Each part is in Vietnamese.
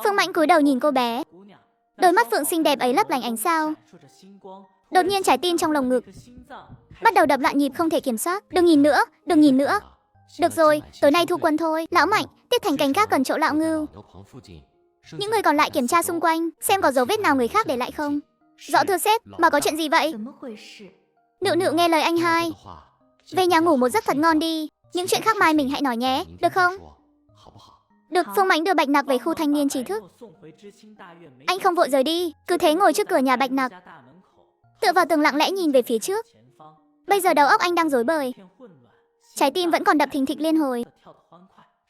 Phương Mãnh cúi đầu nhìn cô bé. Đôi mắt phượng xinh đẹp ấy lấp lánh ánh sao. Đột nhiên trái tim trong lồng ngực bắt đầu đập loạn nhịp không thể kiểm soát. Đừng nhìn nữa, đừng nhìn nữa. Được rồi, tối nay thu quân thôi. Lão Mạnh, Tiết Thành canh gác gần chỗ lão Ngưu. Những người còn lại kiểm tra xung quanh, xem có dấu vết nào người khác để lại không. Rõ thưa sếp, mà có chuyện gì vậy? Nựu nựu nghe lời anh hai. Về nhà ngủ một giấc thật ngon đi. Những chuyện khác mai mình hãy nói nhé, được không? Được. Phương Mãnh đưa Bạch Nặc về khu thanh niên trí thức. Anh không vội rời đi, cứ thế ngồi trước cửa nhà Bạch Nặc, tựa vào tường lặng lẽ nhìn về phía trước. Bây giờ đầu óc anh đang rối bời, trái tim vẫn còn đập thình thịch liên hồi.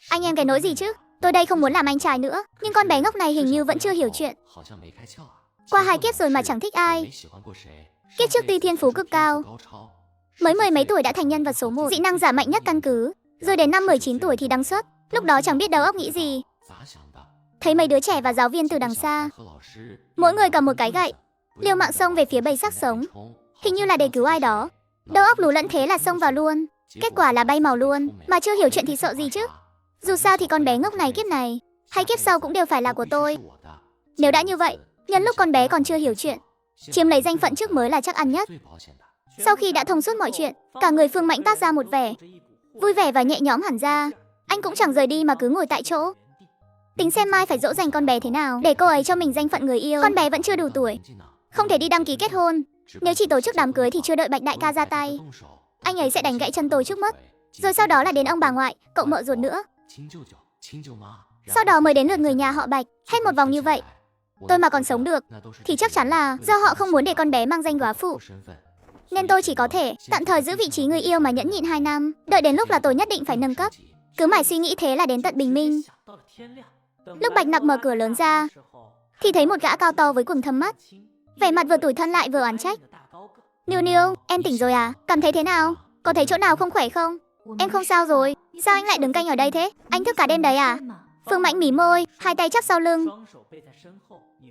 Anh em cái nỗi gì chứ? Tôi đây không muốn làm anh trai nữa, nhưng con bé ngốc này hình như vẫn chưa hiểu chuyện. Qua 2 kiếp rồi mà chẳng thích ai. Kiếp trước tuy thiên phú cực cao, mới mười mấy tuổi đã thành nhân vật số 1, dị năng giả mạnh nhất căn cứ. Rồi đến năm 19 tuổi thì đăng xuất. Lúc đó chẳng biết đầu óc nghĩ gì. Thấy mấy đứa trẻ và giáo viên từ đằng xa, mỗi người cầm một cái gậy, liều mạng xông về phía bầy xác sống, hình như là để cứu ai đó. Đầu óc lú lẫn thế là xông vào luôn. Kết quả là bay màu luôn. Mà chưa hiểu chuyện thì sợ gì chứ? Dù sao thì con bé ngốc này kiếp này hay kiếp sau cũng đều phải là của tôi. Nếu đã như vậy, nhân lúc con bé còn chưa hiểu chuyện, chiếm lấy danh phận trước mới là chắc ăn nhất. Sau khi đã thông suốt mọi chuyện, cả người Phương Mãnh toát ra một vẻ vui vẻ và nhẹ nhõm hẳn ra. Anh cũng chẳng rời đi mà cứ ngồi tại chỗ, tính xem mai phải dỗ dành con bé thế nào để cô ấy cho mình danh phận người yêu. Con bé vẫn chưa đủ tuổi, không thể đi đăng ký kết hôn. Nếu chỉ tổ chức đám cưới thì chưa đợi Bạch đại ca ra tay, anh ấy sẽ đánh gãy chân tôi trước mất. Rồi sau đó là đến ông bà ngoại, cậu mợ ruột nữa. Sau đó mới đến lượt người nhà họ Bạch. Hết một vòng như vậy, tôi mà còn sống được thì chắc chắn là do họ không muốn để con bé mang danh góa phụ, nên tôi chỉ có thể tạm thời giữ vị trí người yêu mà nhẫn nhịn 2 năm. Đợi đến lúc là tôi nhất định phải nâng cấp. Cứ mãi suy nghĩ thế là đến tận bình minh. Lúc Bạch Nặc mở cửa lớn ra thì thấy một gã cao to với quầng thâm mắt, vẻ mặt vừa tủi thân lại vừa oán trách. Niu Niu, em tỉnh rồi à? Cảm thấy thế nào? Có thấy chỗ nào không khỏe không? Em không sao rồi. Sao anh lại đứng canh ở đây thế? Anh thức cả đêm đấy à? Phương Mãnh mí môi, hai tay chắp sau lưng,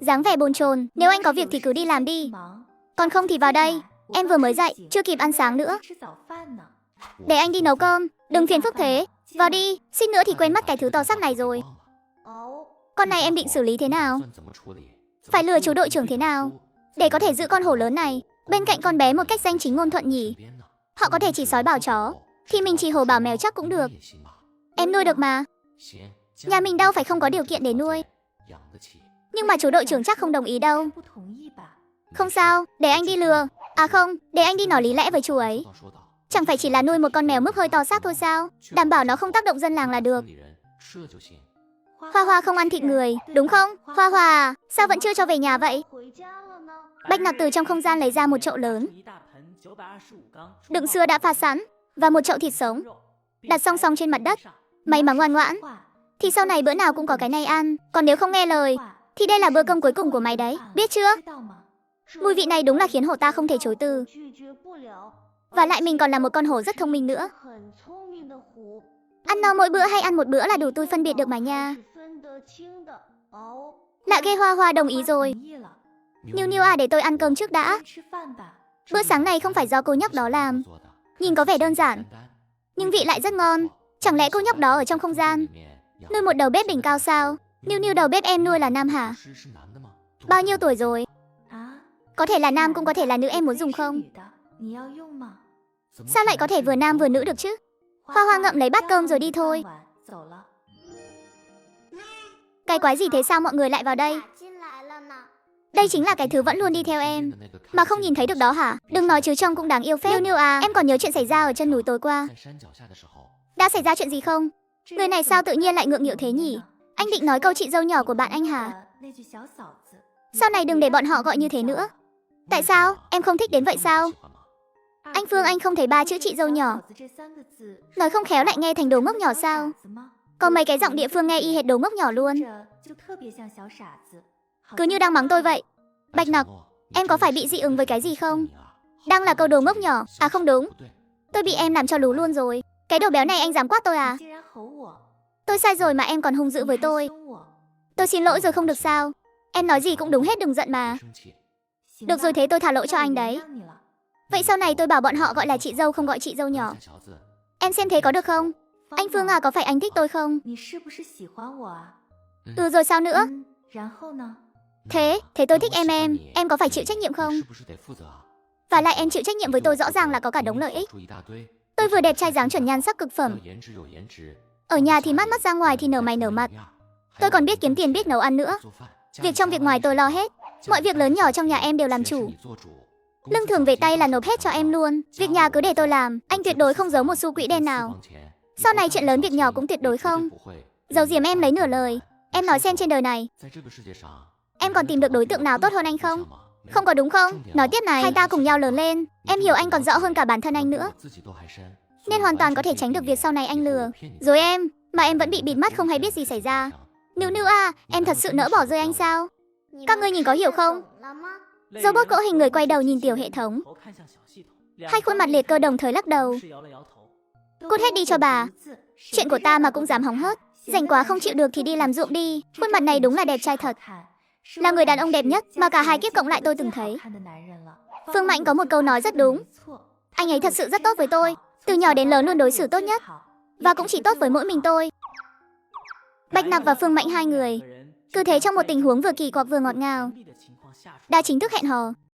dáng vẻ bồn chồn. Nếu anh có việc thì cứ đi làm đi, còn không thì vào đây. Em vừa mới dậy, chưa kịp ăn sáng nữa. Để anh đi nấu cơm. Đừng phiền phức thế. Vào đi, suýt nữa thì quên mất cái thứ to xác này rồi. Con này em định xử lý thế nào? Phải lừa chú đội trưởng thế nào để có thể giữ con hổ lớn này bên cạnh con bé một cách danh chính ngôn thuận nhỉ? Họ có thể chỉ sói bảo chó, thì mình chỉ hổ bảo mèo chắc cũng được. Em nuôi được mà. Nhà mình đâu phải không có điều kiện để nuôi. Nhưng mà chú đội trưởng chắc không đồng ý đâu. Không sao, để anh đi lừa. À không, để anh đi nói lý lẽ với chú ấy. Chẳng phải chỉ là nuôi một con mèo mướp hơi to xác thôi sao? Đảm bảo nó không tác động dân làng là được. Hoa Hoa không ăn thịt người, đúng không? Hoa Hoa à, sao vẫn chưa cho về nhà vậy? Bạch Nặc từ trong không gian lấy ra một chậu lớn, đựng sữa đã pha sẵn, và một chậu thịt sống, đặt song song trên mặt đất. May mà ngoan ngoãn, thì sau này bữa nào cũng có cái này ăn. Còn nếu không nghe lời, thì đây là bữa cơm cuối cùng của mày đấy, biết chưa? Mùi vị này đúng là khiến hổ ta không thể chối từ. Và lại mình còn là một con hổ rất thông minh nữa. Ăn no mỗi bữa hay ăn một bữa là đủ tôi phân biệt được mà nha. Lạ ghê. Hoa Hoa đồng ý rồi. Niu Niu à, để tôi ăn cơm trước đã. Bữa sáng này không phải do cô nhóc đó làm. Nhìn có vẻ đơn giản, nhưng vị lại rất ngon. Chẳng lẽ cô nhóc đó ở trong không gian nuôi một đầu bếp đỉnh cao sao? Niu Niu, đầu bếp em nuôi là nam hả? Bao nhiêu tuổi rồi? Có thể là nam cũng có thể là nữ, em muốn dùng không? Sao lại có thể vừa nam vừa nữ được chứ? Hoa Hoa ngậm lấy bát cơm rồi đi thôi. Cái quái gì thế, sao mọi người lại vào đây? Đây chính là cái thứ vẫn luôn đi theo em mà không nhìn thấy được đó hả? Đừng nói chứ trông cũng đáng yêu phết. Niu Niu à, em còn nhớ chuyện xảy ra ở chân núi tối qua. Đã xảy ra chuyện gì không? Người này sao tự nhiên lại ngượng nghịu thế nhỉ? Anh định nói câu chị dâu nhỏ của bạn anh hả? Sau này đừng để bọn họ gọi như thế nữa. Tại sao? Em không thích đến vậy sao? Anh Phương, anh không thấy 3 chữ chị dâu nhỏ nói không khéo lại nghe thành đồ ngốc nhỏ sao? Có mấy cái giọng địa phương nghe y hệt đồ ngốc nhỏ luôn. Cứ như đang mắng tôi vậy. Bạch Nặc, em có phải bị dị ứng với cái gì không? Đang là câu đồ ngốc nhỏ. À không đúng, tôi bị em làm cho lú luôn rồi. Cái đồ béo này anh dám quát tôi à? Tôi sai rồi mà em còn hung dữ với tôi. Tôi xin lỗi rồi không được sao? Em nói gì cũng đúng hết, đừng giận mà. Được rồi, thế tôi thả lỗi cho anh đấy. Vậy sau này tôi bảo bọn họ gọi là chị dâu, không gọi chị dâu nhỏ. Em xem thế có được không? Anh Phương à, có phải anh thích tôi không? Rồi sao nữa? Thế tôi thích em có phải chịu trách nhiệm không? Và lại em chịu trách nhiệm với tôi rõ ràng là có cả đống lợi ích. Tôi vừa đẹp trai dáng chuẩn nhan sắc cực phẩm. Ở nhà thì mát mắt, ra ngoài thì nở mày nở mặt. Tôi còn biết kiếm tiền, biết nấu ăn nữa. Việc trong việc ngoài tôi lo hết. Mọi việc lớn nhỏ trong nhà em đều làm chủ. Lương thưởng về tay là nộp hết cho em luôn. Việc nhà cứ để tôi làm. Anh tuyệt đối không giấu một xu quỹ đen nào. Sau này chuyện lớn việc nhỏ cũng tuyệt đối không giấu giếm em lấy nửa lời. Em nói xem trên đời này em còn tìm được đối tượng nào tốt hơn anh không? Không có đúng không? Nói tiếp này, hai ta cùng nhau lớn lên. Em hiểu anh còn rõ hơn cả bản thân anh nữa. Nên hoàn toàn có thể tránh được việc sau này anh lừa rồi em, mà em vẫn bị bịt mắt không hay biết gì xảy ra. Nữu à, em thật sự nỡ bỏ rơi anh sao? Các ngươi nhìn có hiểu không? Robot cỗ hình người quay đầu nhìn tiểu hệ thống. Hai khuôn mặt liệt cơ đồng thời lắc đầu. Cút hết đi cho bà. Chuyện của ta mà cũng dám hóng hớt. Rảnh quá không chịu được thì đi làm ruộng đi. Khuôn mặt này đúng là đẹp trai thật. Là người đàn ông đẹp nhất mà cả hai kiếp cộng lại tôi từng thấy. Phương Mạnh có một câu nói rất đúng. Anh ấy thật sự rất tốt với tôi. Từ nhỏ đến lớn luôn đối xử tốt nhất. Và cũng chỉ tốt với mỗi mình tôi. Bạch Nạp và Phương Mạnh hai người cứ thế trong một tình huống vừa kỳ quặc vừa ngọt ngào đã chính thức hẹn hò.